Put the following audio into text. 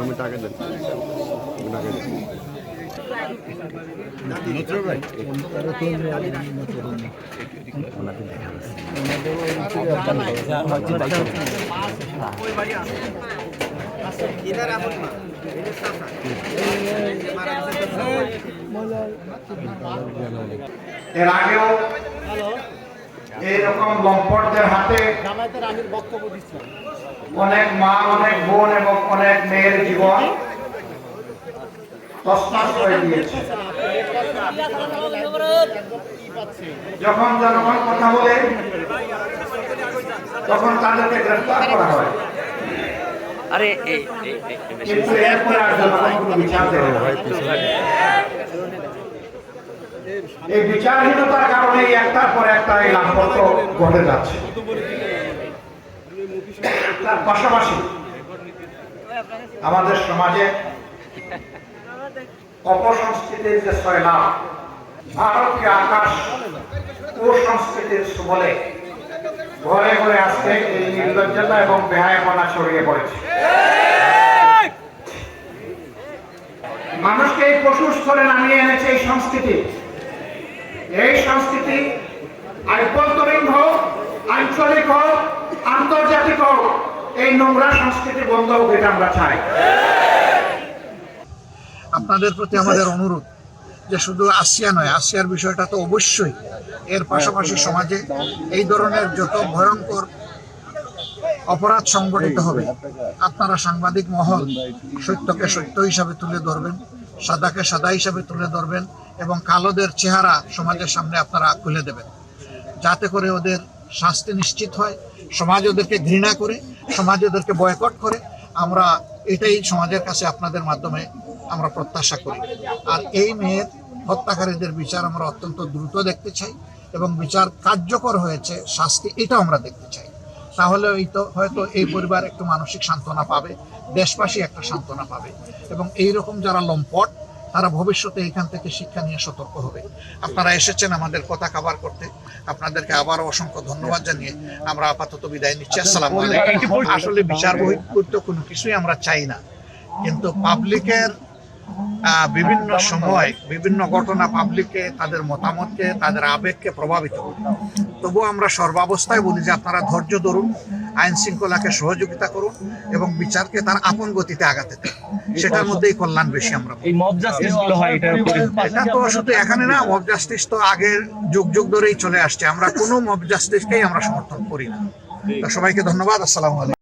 আমি টাকা দেন এর আগেও এইরকম লম্পটদের হাতে অনেক মা, অনেক বোন এবং অনেক মেয়ের জীবন তছনছ হয়ে গিয়েছে। যখন জনগণ কথা বলে তখন তাদেরকে গ্রেফতার করা হয়, কিন্তু এরপরে আর জনগণ কোনো বিচার দেয় না। এই বিচারহীনতার কারণে একটার পর একটা এই লাভপত্র ঘটে যাচ্ছে। তার পাশাপাশি আমাদের সমাজে অপসংস্কৃতির যে সয়লাভ, ভারতীয় আকাশ কুসংস্কৃতির সুবলে ঘরে ঘরে আজকে এই নির্লজ্জতা এবং বেহায়াপনা ছড়িয়ে পড়েছে। মানুষকে এই পশুর স্তরে নামিয়ে এনেছে এই সংস্কৃতি। এই সংস্কৃতি আভ্যন্তরীণ হোক, আঞ্চলিক হোক, আন্তর্জাতিক হোক, এই নোংরা সংস্কৃতি বন্ধ হোক, এটা আমরা চাই। আপনাদের প্রতি আমাদের অনুরোধ যে শুধু আসিয়া নয়, আসিয়ার বিষয়টা তো অবশ্যই, এর পাশাপাশি সমাজে এই ধরনের যত ভয়ঙ্কর অপরাধ সংগঠিত হবে, আপনারা সাংবাদিক মহল সত্যকে সত্য হিসাবে তুলে ধরবেন, সাদাকে সাদা হিসাবে তুলে ধরবেন এবং কালোদের চেহারা সমাজের সামনে আপনারা খুলে দেবেন, যাতে করে ওদের শাস্তি নিশ্চিত হয়, সমাজ ওদেরকে ঘৃণা করে, সমাজ ওদেরকে বয়কট করে। আমরা এটাই সমাজের কাছে আপনাদের মাধ্যমে আমরা প্রত্যাশা করি। আর এই মেয়ের হত্যাকারীদের বিচার আমরা অত্যন্ত দ্রুত দেখতে চাই এবং বিচার কার্যকর হয়েছে, শাস্তি এটাও আমরা দেখতে চাই। তাহলে হয়তো এই পরিবার একটু মানসিক সান্ত্বনা পাবে, দেশবাসী একটা সান্ত্বনা পাবে এবং এইরকম যারা লম্পট তারা ভবিষ্যতে এখান থেকে শিক্ষা নিয়ে সতর্ক হবে। আপনারা এসেছেন আমাদের কথা কভার করতে, আপনাদেরকে আবারও অসংখ্য ধন্যবাদ জানিয়ে আমরা আপাতত বিদায় নিচ্ছি। আসসালামু আলাইকুম। আসলে বিচার বহির্ভূত কোনো কিছুই আমরা চাই না, কিন্তু পাবলিকের বিভিন্ন সময় বিভিন্ন ঘটনা পাবলিককে তাদের মতামতকে, তাদের আবেগকে প্রভাবিত করে। তবুও আমরা সর্বাবস্থায় বলি যে আপনারা ধৈর্য ধরুন, আইন শৃঙ্খলাকে সহযোগিতা করুন এবং বিচারকে তার আপন গতিতে আগাতে দেন। সেটার মধ্যেই কল্যাণ বেশি। আমরা এই মব জাস্টিস গুলো হয়, এটা তো শুধু এখানে না, মব জাস্টিস তো আগের যুগ যুগ ধরেই চলে আসছে। আমরা কোনো মব জাস্টিসকেই আমরা সমর্থন করি না। সবাইকে ধন্যবাদ। আসসালামু আলাইকুম।